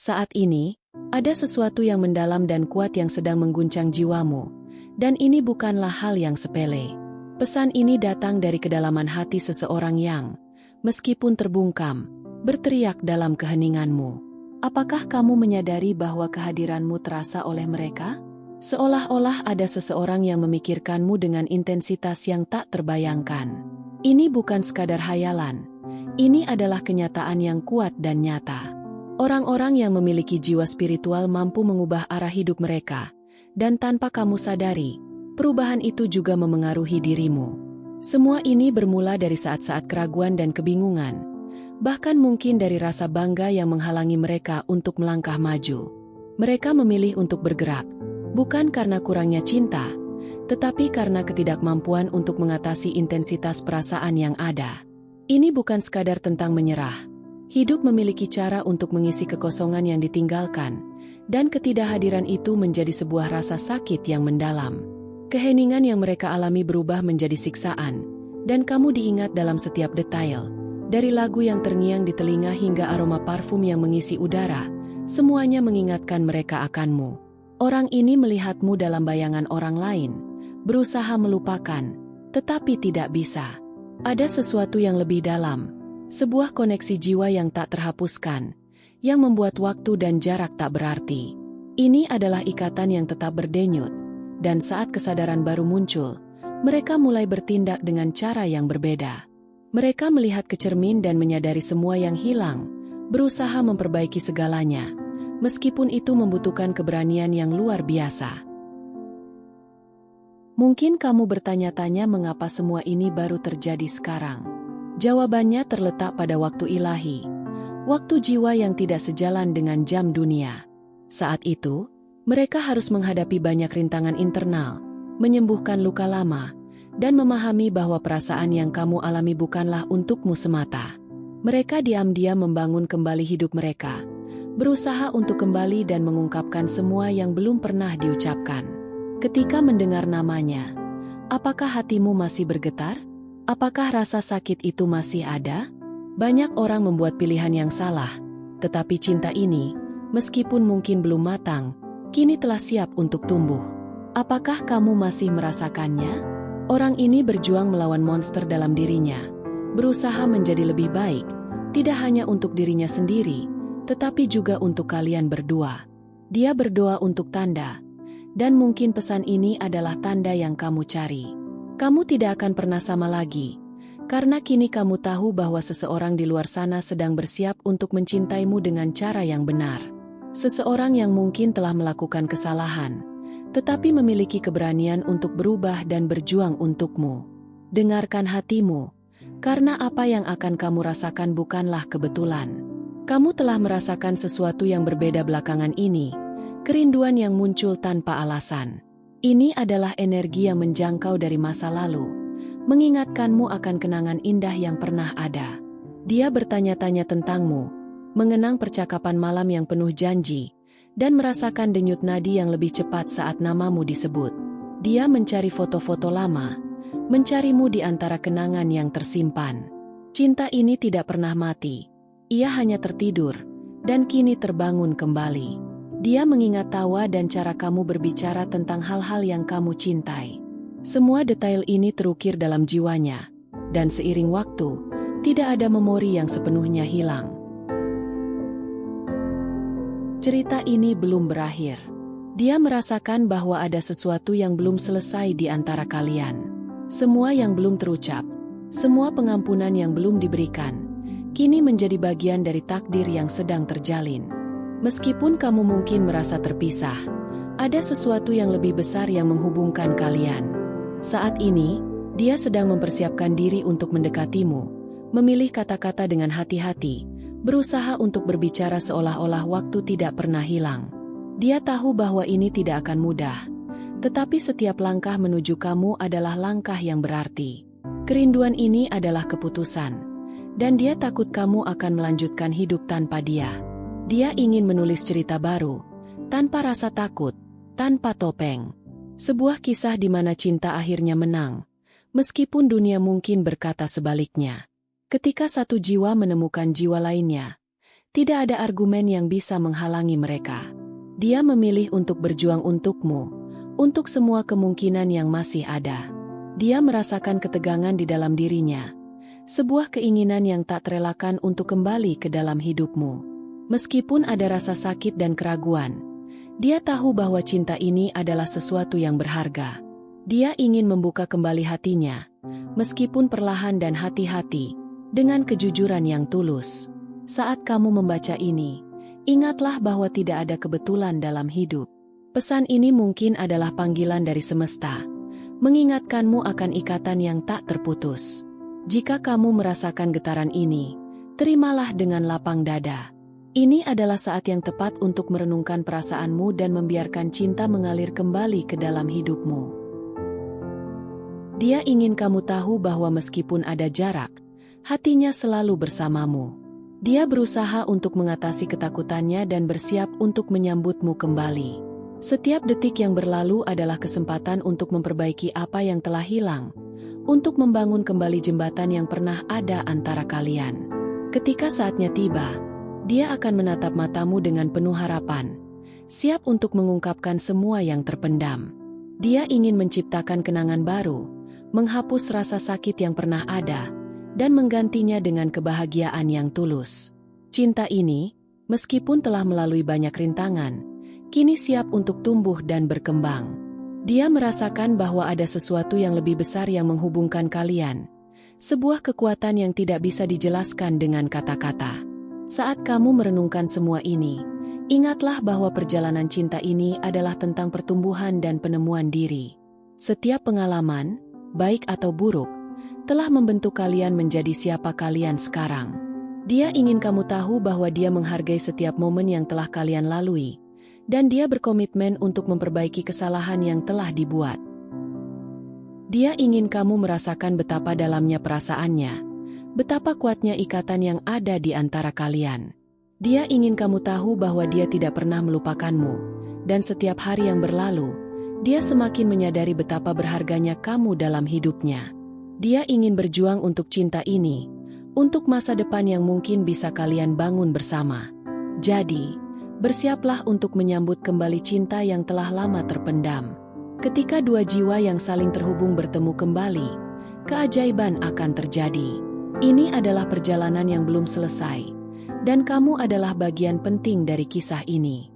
Saat ini, ada sesuatu yang mendalam dan kuat yang sedang mengguncang jiwamu, dan ini bukanlah hal yang sepele. Pesan ini datang dari kedalaman hati seseorang yang, meskipun terbungkam, berteriak dalam keheninganmu. Apakah kamu menyadari bahwa kehadiranmu terasa oleh mereka? Seolah-olah ada seseorang yang memikirkanmu dengan intensitas yang tak terbayangkan. Ini bukan sekadar hayalan, ini adalah kenyataan yang kuat dan nyata. Orang-orang yang memiliki jiwa spiritual mampu mengubah arah hidup mereka, dan tanpa kamu sadari, perubahan itu juga memengaruhi dirimu. Semua ini bermula dari saat-saat keraguan dan kebingungan, bahkan mungkin dari rasa bangga yang menghalangi mereka untuk melangkah maju. Mereka memilih untuk bergerak, bukan karena kurangnya cinta, tetapi karena ketidakmampuan untuk mengatasi intensitas perasaan yang ada. Ini bukan sekadar tentang menyerah. Hidup memiliki cara untuk mengisi kekosongan yang ditinggalkan, dan ketidakhadiran itu menjadi sebuah rasa sakit yang mendalam. Keheningan yang mereka alami berubah menjadi siksaan, dan kamu diingat dalam setiap detail. Dari lagu yang terngiang di telinga hingga aroma parfum yang mengisi udara, semuanya mengingatkan mereka akanmu. Orang ini melihatmu dalam bayangan orang lain, berusaha melupakan, tetapi tidak bisa. Ada sesuatu yang lebih dalam, sebuah koneksi jiwa yang tak terhapuskan, yang membuat waktu dan jarak tak berarti. Ini adalah ikatan yang tetap berdenyut, dan saat kesadaran baru muncul, mereka mulai bertindak dengan cara yang berbeda. Mereka melihat ke cermin dan menyadari semua yang hilang, berusaha memperbaiki segalanya, meskipun itu membutuhkan keberanian yang luar biasa. Mungkin kamu bertanya-tanya mengapa semua ini baru terjadi sekarang. Jawabannya terletak pada waktu ilahi, waktu jiwa yang tidak sejalan dengan jam dunia. Saat itu, mereka harus menghadapi banyak rintangan internal, menyembuhkan luka lama, dan memahami bahwa perasaan yang kamu alami bukanlah untukmu semata. Mereka diam-diam membangun kembali hidup mereka, berusaha untuk kembali dan mengungkapkan semua yang belum pernah diucapkan. Ketika mendengar namanya, apakah hatimu masih bergetar? Apakah rasa sakit itu masih ada? Banyak orang membuat pilihan yang salah, tetapi cinta ini, meskipun mungkin belum matang, kini telah siap untuk tumbuh. Apakah kamu masih merasakannya? Orang ini berjuang melawan monster dalam dirinya, berusaha menjadi lebih baik, tidak hanya untuk dirinya sendiri, tetapi juga untuk kalian berdua. Dia berdoa untuk tanda, dan mungkin pesan ini adalah tanda yang kamu cari. Kamu tidak akan pernah sama lagi, karena kini kamu tahu bahwa seseorang di luar sana sedang bersiap untuk mencintaimu dengan cara yang benar. Seseorang yang mungkin telah melakukan kesalahan, tetapi memiliki keberanian untuk berubah dan berjuang untukmu. Dengarkan hatimu, karena apa yang akan kamu rasakan bukanlah kebetulan. Kamu telah merasakan sesuatu yang berbeda belakangan ini, kerinduan yang muncul tanpa alasan. Ini adalah energi yang menjangkau dari masa lalu, mengingatkanmu akan kenangan indah yang pernah ada. Dia bertanya-tanya tentangmu, mengenang percakapan malam yang penuh janji, dan merasakan denyut nadi yang lebih cepat saat namamu disebut. Dia mencari foto-foto lama, mencarimu di antara kenangan yang tersimpan. Cinta ini tidak pernah mati. Ia hanya tertidur, dan kini terbangun kembali. Dia mengingat tawa dan cara kamu berbicara tentang hal-hal yang kamu cintai. Semua detail ini terukir dalam jiwanya, dan seiring waktu, tidak ada memori yang sepenuhnya hilang. Cerita ini belum berakhir. Dia merasakan bahwa ada sesuatu yang belum selesai di antara kalian. Semua yang belum terucap, semua pengampunan yang belum diberikan, kini menjadi bagian dari takdir yang sedang terjalin. Meskipun kamu mungkin merasa terpisah, ada sesuatu yang lebih besar yang menghubungkan kalian. Saat ini, dia sedang mempersiapkan diri untuk mendekatimu, memilih kata-kata dengan hati-hati, berusaha untuk berbicara seolah-olah waktu tidak pernah hilang. Dia tahu bahwa ini tidak akan mudah, tetapi setiap langkah menuju kamu adalah langkah yang berarti. Kerinduan ini adalah keputusan, dan dia takut kamu akan melanjutkan hidup tanpa dia. Dia ingin menulis cerita baru, tanpa rasa takut, tanpa topeng. Sebuah kisah di mana cinta akhirnya menang, meskipun dunia mungkin berkata sebaliknya. Ketika satu jiwa menemukan jiwa lainnya, Tidak ada argumen yang bisa menghalangi mereka. Dia memilih untuk berjuang untukmu, untuk semua kemungkinan yang masih ada. Dia merasakan ketegangan di dalam dirinya, sebuah keinginan yang tak terelakkan untuk kembali ke dalam hidupmu. Meskipun ada rasa sakit dan keraguan, dia tahu bahwa cinta ini adalah sesuatu yang berharga. Dia ingin membuka kembali hatinya, meskipun perlahan dan hati-hati, dengan kejujuran yang tulus. Saat kamu membaca ini, ingatlah bahwa tidak ada kebetulan dalam hidup. Pesan ini mungkin adalah panggilan dari semesta, mengingatkanmu akan ikatan yang tak terputus. Jika kamu merasakan getaran ini, terimalah dengan lapang dada. Ini adalah saat yang tepat untuk merenungkan perasaanmu dan membiarkan cinta mengalir kembali ke dalam hidupmu. Dia ingin kamu tahu bahwa meskipun ada jarak, hatinya selalu bersamamu. Dia berusaha untuk mengatasi ketakutannya dan bersiap untuk menyambutmu kembali. Setiap detik yang berlalu adalah kesempatan untuk memperbaiki apa yang telah hilang, untuk membangun kembali jembatan yang pernah ada antara kalian. Ketika saatnya tiba, dia akan menatap matamu dengan penuh harapan, siap untuk mengungkapkan semua yang terpendam. Dia ingin menciptakan kenangan baru, menghapus rasa sakit yang pernah ada, dan menggantinya dengan kebahagiaan yang tulus. Cinta ini, meskipun telah melalui banyak rintangan, kini siap untuk tumbuh dan berkembang. Dia merasakan bahwa ada sesuatu yang lebih besar yang menghubungkan kalian, sebuah kekuatan yang tidak bisa dijelaskan dengan kata-kata. Saat kamu merenungkan semua ini, ingatlah bahwa perjalanan cinta ini adalah tentang pertumbuhan dan penemuan diri. Setiap pengalaman, baik atau buruk, telah membentuk kalian menjadi siapa kalian sekarang. Dia ingin kamu tahu bahwa dia menghargai setiap momen yang telah kalian lalui, dan dia berkomitmen untuk memperbaiki kesalahan yang telah dibuat. Dia ingin kamu merasakan betapa dalamnya perasaannya, betapa kuatnya ikatan yang ada di antara kalian. Dia ingin kamu tahu bahwa dia tidak pernah melupakanmu, dan setiap hari yang berlalu, dia semakin menyadari betapa berharganya kamu dalam hidupnya. Dia ingin berjuang untuk cinta ini, untuk masa depan yang mungkin bisa kalian bangun bersama. Jadi, bersiaplah untuk menyambut kembali cinta yang telah lama terpendam. Ketika dua jiwa yang saling terhubung bertemu kembali, keajaiban akan terjadi. Ini adalah perjalanan yang belum selesai, dan kamu adalah bagian penting dari kisah ini.